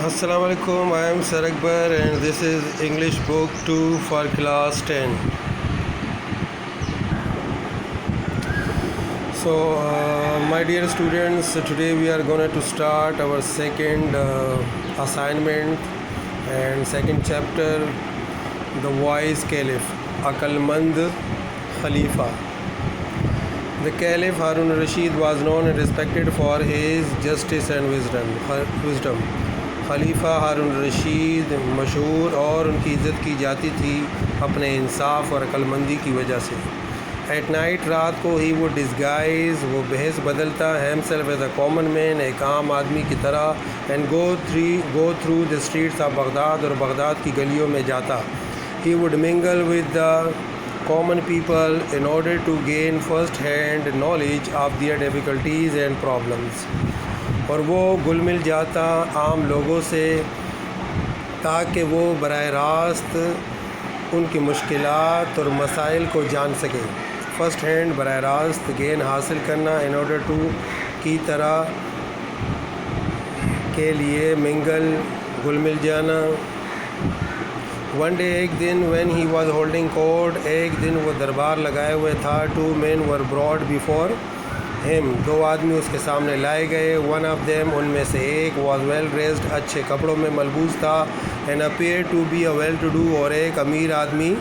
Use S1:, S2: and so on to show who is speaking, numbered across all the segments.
S1: Assalamu alaikum, I am Sir Akbar and this is English book 2 for class 10. My dear students, today we are going to start our second assignment and second chapter, The Wise Caliph, Aqalmand Khalifa. The Caliph Harun al-Rashid was known and respected for his justice and wisdom. خلیفہ ہارون الرشید مشہور اور ان کی عزت کی جاتی تھی اپنے انصاف اور عقل مندی کی وجہ سے. ایٹ نائٹ رات کو ہی وہ ڈسگائز وہ بحث بدلتا himself as a common man ایک عام آدمی کی طرح and go through the streets of Baghdad اور بغداد کی گلیوں میں جاتا. He would mingle with the common people in order to gain first hand knowledge of their difficulties and problems. اور وہ گل مل جاتا عام لوگوں سے تاکہ وہ براہ راست ان کی مشکلات اور مسائل کو جان سکے. فرسٹ ہینڈ براہ راست گین حاصل کرنا ان آرڈر ٹو کی طرح کے لیے منگل گل مل جانا. ون ڈے ایک دن when he was holding court ایک دن وہ دربار لگائے ہوئے تھا. 2 men were brought before him 2 آدمی اس کے سامنے لائے گئے. ون آف them ان میں سے ایک was well dressed اچھے کپڑوں میں ملبوس تھا and appeared to be a well to do اور ایک امیر آدمی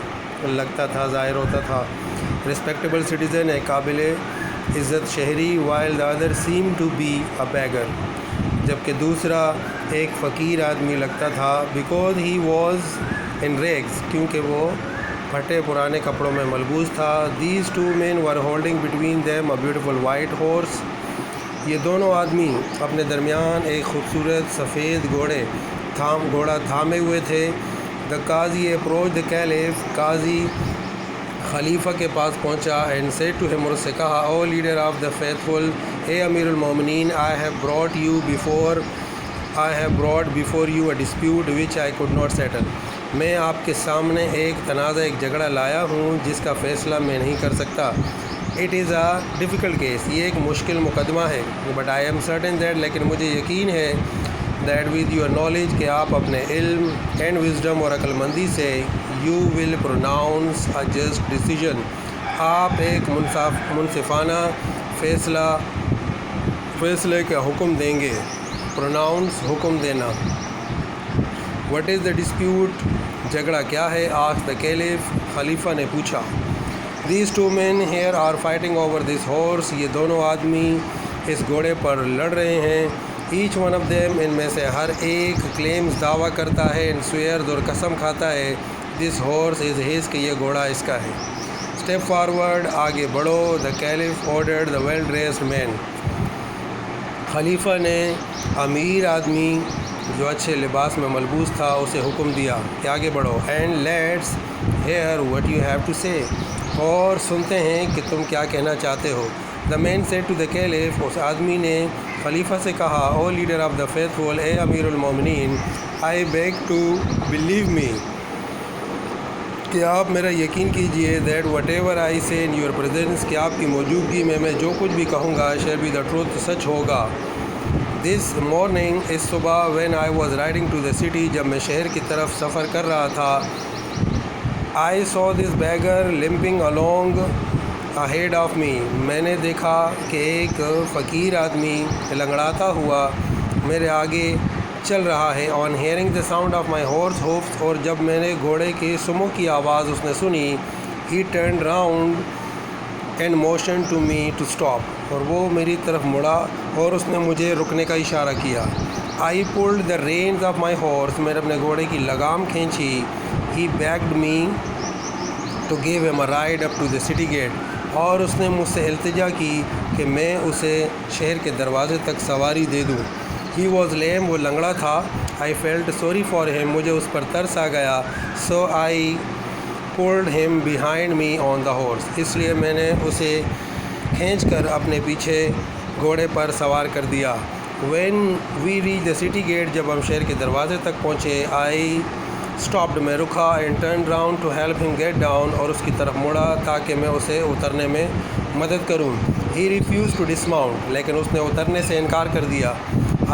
S1: لگتا تھا ظاہر ہوتا تھا. respectable citizen ایک قابل عزت شہری. while the other seemed to be a beggar جبکہ دوسرا ایک فقیر آدمی لگتا تھا. because he was in rags کیونکہ وہ پھٹے پرانے کپڑوں میں ملبوس تھا. These 2 men were holding between them a beautiful white horse یہ دونوں آدمی اپنے درمیان ایک خوبصورت سفید گھوڑا تھامے ہوئے تھے. The Qazi approached the caliph قاضی خلیفہ کے پاس پہنچا and said to him اور اس سے کہا O leader of the faithful اے امیر المومنین I have brought before you a dispute which I could not settle میں آپ کے سامنے ایک تنازع ایک جھگڑا لایا ہوں جس کا فیصلہ میں نہیں کر سکتا. It is a difficult case یہ ایک مشکل مقدمہ ہے. But I am certain that لیکن مجھے یقین ہے that with your knowledge کہ آپ اپنے علم and wisdom اور عقل مندی سے you will pronounce a just decision آپ ایک منصفانہ فیصلے کا حکم دیں گے. pronounce حکم دینا. What is the dispute جھگڑا کیا ہے asked the caliph خلیفہ نے پوچھا. These 2 men here are fighting over this horse یہ دونوں آدمی اس گھوڑے پر لڑ رہے ہیں. each one of them ان میں سے ہر ایک claims دعویٰ کرتا ہے and swears اور قسم کھاتا ہے this horse is his کہ یہ گھوڑا اس کا ہے. step forward آگے بڑھو. the caliph ordered the well dressed man خلیفہ نے امیر آدمی جو اچھے لباس میں ملبوس تھا اسے حکم دیا کہ آگے بڑھو. and let's hear what you have to say اور سنتے ہیں کہ تم کیا کہنا چاہتے ہو. the man said to the caliph اس آدمی نے خلیفہ سے کہا O leader of the faithful اے امیر المومنین I beg to believe me کہ آپ میرا یقین کیجئے that whatever I say in your presence کہ آپ کی موجودگی میں جو کچھ بھی کہوں گا shall be the truth سچ ہوگا. This morning اس صبح when I was riding to the city جب میں شہر کی طرف سفر کر رہا تھا I saw this beggar limping along ahead of me میں نے دیکھا کہ ایک فقیر آدمی لنگڑاتا ہوا میرے آگے چل رہا ہے. on hearing the sound of my horse hoofs اور جب میں نے گھوڑے کے سموں کی آواز اس نے سنی he turned round and motioned to me to stop اور وہ میری طرف مڑا اور اس نے مجھے رکنے کا اشارہ کیا. I pulled the reins of my horse میں نے اپنے گھوڑے کی لگام کھینچی. he begged me to give him a ride up to the city gate اور اس نے مجھ سے التجا کی کہ میں اسے شہر کے دروازے تک سواری دے دوں. he was lame وہ لنگڑا تھا. I felt sorry for him مجھے اس پر ترس آ گیا. so I pulled him behind me on the horse اس لیے میں نے اسے کھینچ کر اپنے پیچھے گھوڑے پر سوار کر دیا. when we reached the city gate جب ہم شہر کے دروازے تک پہنچے I stopped میں رکا and turned round to help him get down اور اس کی طرف مڑا تاکہ میں اسے اترنے میں مدد کروں. he refused to dismount لیکن اس نے اترنے سے انکار کر دیا.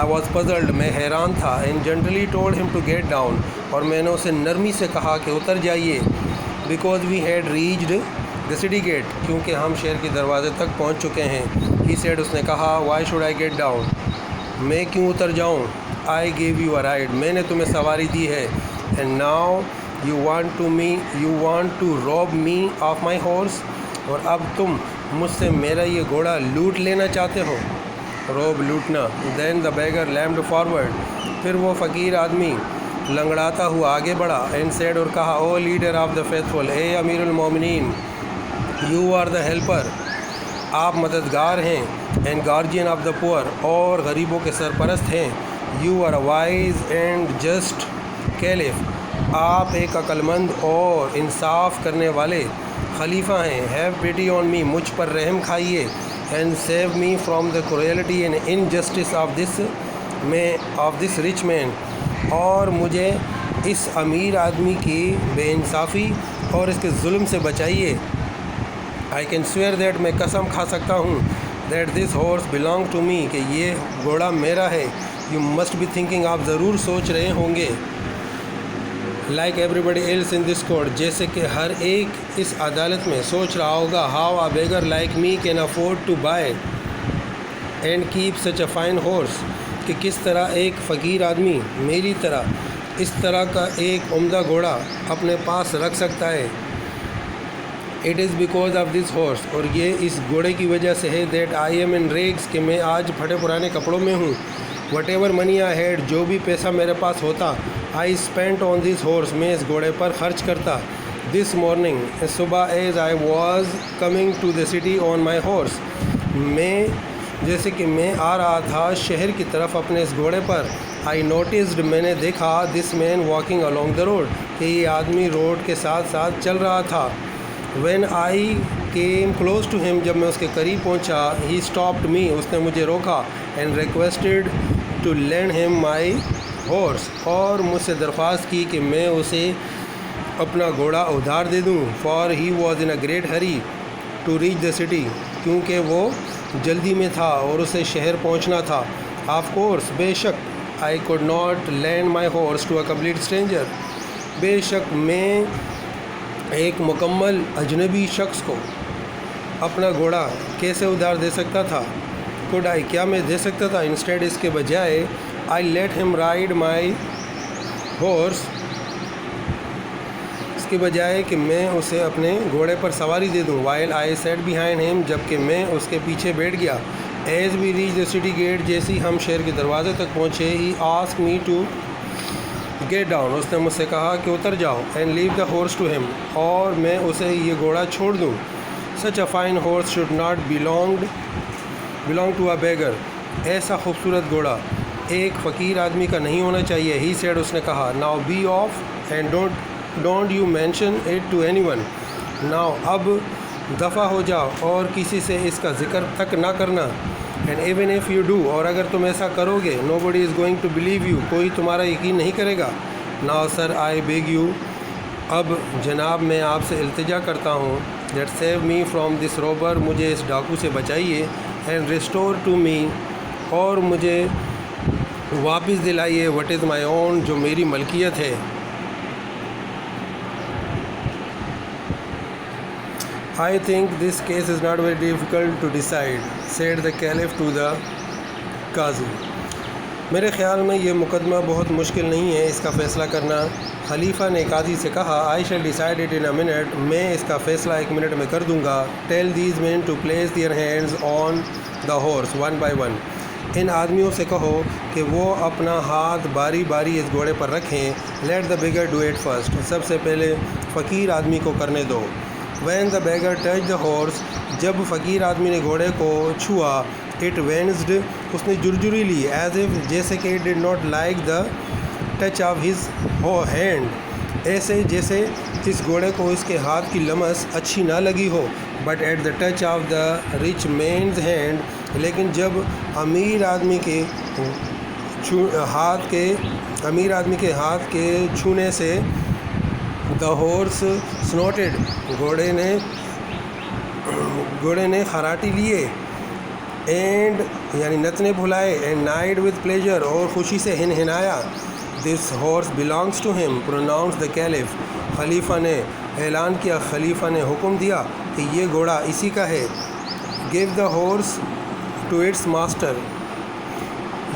S1: I was puzzled, میں حیران تھا. And gently told him to get down, اور میں نے اسے نرمی سے کہا کہ اتر جائیے. Because we had reached the city gate, کیونکہ ہم شہر کے دروازے تک پہنچ چکے ہیں. He said, اس نے کہا, why should I get down, میں کیوں اتر جاؤں. I gave you a ride, میں نے تمہیں سواری دی ہے. And now you want to rob me of my horse, اور اب تم مجھ سے میرا یہ گھوڑا لوٹ لینا چاہتے ہو. روب لوٹنا. Then the beggar leapt forward, پھر وہ فقیر آدمی لنگڑاتا ہوا آگے بڑھا. And said, اور کہا, O leader of the faithful, اے امیر المومنین, you are the helper, آپ مددگار ہیں. And guardian of the poor, اور غریبوں کے سرپرست ہیں. You are a wise and just caliph, آپ ایک عقلمند اور انصاف کرنے والے خلیفہ ہیں. Have pity on me, مجھ پر رحم کھائیے. And save me from the cruelty and injustice of this rich man, اور مجھے اس امیر آدمی کی بے انصافی اور اس کے ظلم سے بچائیے. I can swear that, میں قسم کھا سکتا ہوں, that this horse belong to me, کہ یہ گھوڑا میرا ہے. You must be thinking, آپ ضرور سوچ رہے ہوں گے, like everybody else in this court, جیسے کہ ہر ایک اس عدالت میں سوچ رہا ہوگا, how a beggar like me can afford to buy and keep such a fine horse, کہ کس طرح ایک فقیر آدمی میری طرح اس طرح کا ایک عمدہ گھوڑا اپنے پاس رکھ سکتا ہے. It is because of this horse, اور یہ اس گھوڑے کی وجہ سے ہے, that I am in rags, کہ میں آج پھٹے پرانے کپڑوں میں ہوں. Whatever money I had, جو بھی پیسہ میرے پاس ہوتا, I spent on this horse, میں اس گھوڑے پر خرچ کرتا. This morning, صبح, as I was coming to the city on my horse, میں جیسے کہ میں آ رہا تھا شہر کی طرف اپنے اس گھوڑے پر, I noticed, میں نے دیکھا, this man walking along the road, کہ یہ آدمی روڈ کے ساتھ ساتھ چل رہا تھا. When I came close to him, جب میں اس کے قریب پہنچا, he stopped me, اس نے مجھے روکا, and requested to lend him my horse, اور مجھ سے درخواست کی کہ میں اسے اپنا گھوڑا ادھار دے دوں. For he was in a great hurry to reach the city, کیونکہ وہ جلدی میں تھا اور اسے شہر پہنچنا تھا. Of course, بے شک, I could not lend my horse to a complete stranger, بے شک میں ایک مکمل اجنبی شخص کو اپنا گھوڑا کیسے ادھار دے سکتا تھا. Could I, کیا میں دے سکتا تھا. Instead, اس کے بجائے, I let him ride my horse, اس کے بجائے کہ میں اسے اپنے گھوڑے پر سواری دے دوں. While I sat behind him, جب کہ میں اس کے پیچھے بیٹھ گیا. As we reached the city gate, جیسے ہم شہر کے دروازے تک پہنچے, he asked me to get down, اس نے مجھ سے کہا کہ اتر جاؤ. And leave the horse to him, اور میں اسے یہ گھوڑا چھوڑ دوں. Such a fine horse should not belong to a beggar, ایسا خوبصورت گھوڑا ایک فقیر آدمی کا نہیں ہونا چاہیے. He said, اس نے کہا, now be off and don't you mention it to anyone, now اب دفع ہو جاؤ اور کسی سے اس کا ذکر تک نہ کرنا. And even if you do, اور اگر تم ایسا کرو گے, nobody is going to believe you, کوئی تمہارا یقین نہیں کرے گا. Now sir, I beg you, اب جناب میں آپ سے التجا کرتا ہوں, that save me from this robber, مجھے اس ڈاکو سے بچائیے. And restore to me, اور مجھے واپس دلائیے, what is my own, جو میری ملکیت ہے. I think this case is not very difficult to decide, said the caliph to the قاضی. میرے خیال میں یہ مقدمہ بہت مشکل نہیں ہے اس کا فیصلہ کرنا. خلیفہ نے قاضی سے کہا, I shall decide it in a minute, میں اس کا فیصلہ 1 منٹ میں کر دوں گا. Tell these men to place their hands on the horse one by one, ان آدمیوں سے کہو کہ وہ اپنا ہاتھ باری باری اس گھوڑے پر رکھیں. Let the beggar do it first, سب سے پہلے فقیر آدمی کو کرنے دو. When the beggar touched the horse, جب فقیر آدمی نے گھوڑے کو چھوا, it winced, اس نے جرجری لی, as if, جیسے کہ it did not like the touch of his hand, ایسے جیسے اس گھوڑے کو اس کے ہاتھ کی لمس اچھی نہ لگی ہو. But at the touch of the rich man's hand, لیکن جب امیر آدمی کے ہاتھ کے چھونے سے, the horse snorted, گھوڑے نے خراٹی لیے. اینڈ یعنی نتنے بھلائے، اینڈ نائڈ ود پلیجر اور خوشی سے ہنہنایا. دس ہارس بلانگس ٹو ہم پروناؤنس دا کیلف. خلیفہ نے اعلان کیا، خلیفہ نے حکم دیا کہ یہ گھوڑا اسی کا ہے. Give the horse to its master.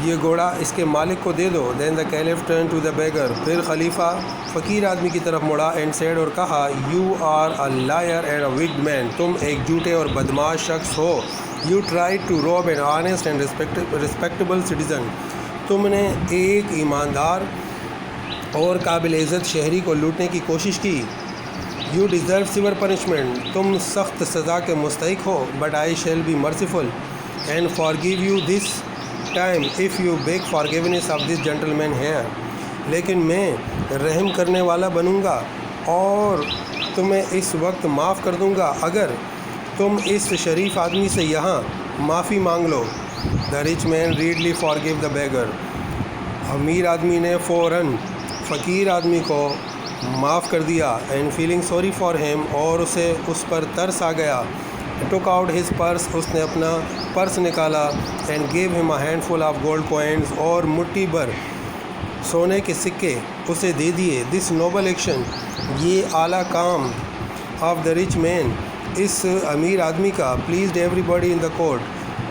S1: یہ گھوڑا اس کے مالک کو دے دو. Then the caliph turn to the beggar. پھر خلیفہ فقیر آدمی کی طرف مڑا اینڈ سیڈ اور کہا، you are a liar and a wicked man. تم ایک جھوٹے اور بدماش شخص ہو. You try to rob an honest and respectable citizen. تم نے ایک ایماندار اور قابل عزت شہری کو لوٹنے کی کوشش کی. You deserve severe punishment. تم سخت سزا کے مستحق ہو. But I shall be merciful and forgive you this time if you beg forgiveness of this gentleman here. لیکن میں رحم کرنے والا بنوں گا اور تمہیں اس وقت معاف کر دوں گا اگر تم اس شریف آدمی سے یہاں معافی مانگ لو. The rich man readily forgive the beggar. امیر آدمی نے فوراً فقیر آدمی کو معاف کر دیا. And feeling sorry for him اور اسے اس پر ترس آ گیا. Took out his purse. اس نے اپنا پرس نکالا. And gave him a handful of gold coins اور مٹھی بھر سونے کے سکے اسے دے دیے. This noble action. یہ اعلیٰ کام آف دا رچ مین اس امیر آدمی کا pleased every body in the court.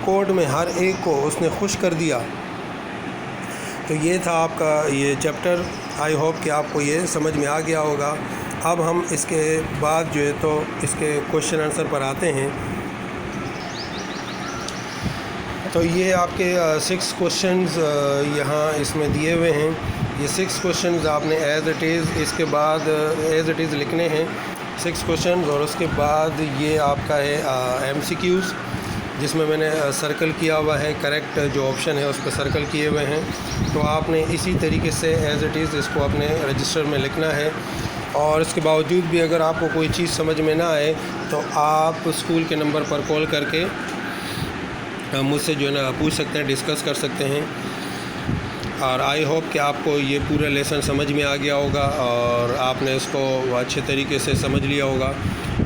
S1: Court میں ہر ایک کو اس نے خوش کر دیا. تو یہ تھا آپ کا یہ چیپٹر. آئی ہوپ کہ آپ کو یہ سمجھ میں آ گیا ہوگا. اب ہم اس کے بعد جو ہے تو اس کے کوشچن آنسر پر آتے ہیں. تو یہ آپ کے 6 کوشچنز یہاں اس میں دیے ہوئے ہیں. یہ 6 کوشچنز آپ نے ایز اٹ از اس کے بعد ایز اٹ از لکھنے ہیں 6 کوشچنز. اور اس کے بعد یہ آپ کا ہے ایم سی کیوز جس میں نے سرکل کیا ہوا ہے. کریکٹ جو آپشن ہے اس پہ سرکل کیے ہوئے ہیں. تو آپ نے اسی طریقے سے ایز اٹ از اس کو اپنے رجسٹر میں لکھنا ہے. اور اس کے باوجود بھی اگر آپ کو کوئی چیز سمجھ میں نہ آئے تو آپ اسکول کے نمبر پر کال کر کے مجھ سے جو ہے نا پوچھ سکتے ہیں، ڈسکس کر سکتے ہیں. اور آئی ہوپ کہ آپ کو یہ پورا لیسن سمجھ میں آ گیا ہوگا اور آپ نے اس کو اچھے طریقے سے سمجھ لیا ہوگا.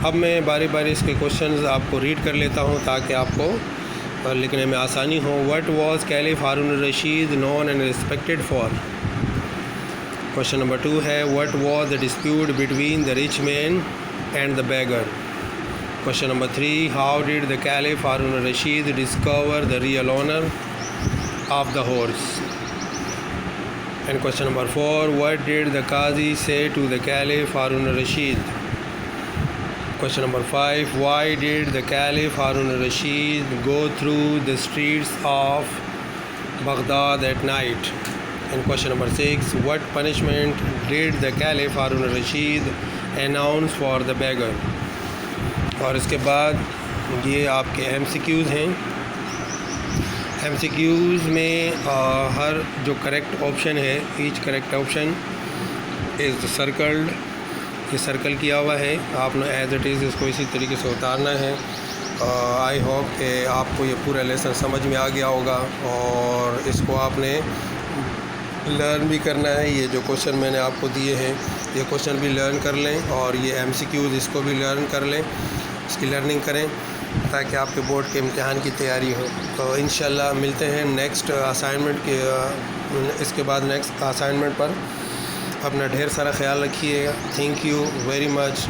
S1: اب میں باری باری اس کے کوشچنز آپ کو ریڈ کر لیتا ہوں تاکہ آپ کو لکھنے میں آسانی ہو. What was caliph Harun al-Rashid known and respected for? Question number 2 ہے what was the dispute between the rich man and the beggar? Question number 3 how did the caliph Harun al-Rashid discover the real owner of the horse? And question number 4 what did the قاضی say to the caliph Harun al-Rashid? Question number 5 why did the Caliph Harun al-Rashid go through the streets of Baghdad at night? And question number 6 what punishment did the Caliph Harun al-Rashid announce for the beggar? اور اس کے بعد یہ آپ کے M C Qs ہیں. M C Qs میں ہر جو کریکٹ آپشن ہے each correct option is circled. یہ سرکل کیا ہوا ہے. آپ نے ایز اٹ از اس کو اسی طریقے سے اتارنا ہے. آئی ہوپ کہ آپ کو یہ پورا لیسن سمجھ میں آ گیا ہوگا اور اس کو آپ نے لرن بھی کرنا ہے. یہ جو کوشچن میں نے آپ کو دیے ہیں یہ کوشچن بھی لرن کر لیں اور یہ ایم سی کیوز اس کو بھی لرن کر لیں، اس کی لرننگ کریں تاکہ آپ کے بورڈ کے امتحان کی تیاری ہو. تو انشاءاللہ ملتے ہیں نیکسٹ اسائنمنٹ کے اس کے بعد نیکسٹ اسائنمنٹ پر. اپنا ڈھیر سارا خیال رکھیے گا. Thank you very much.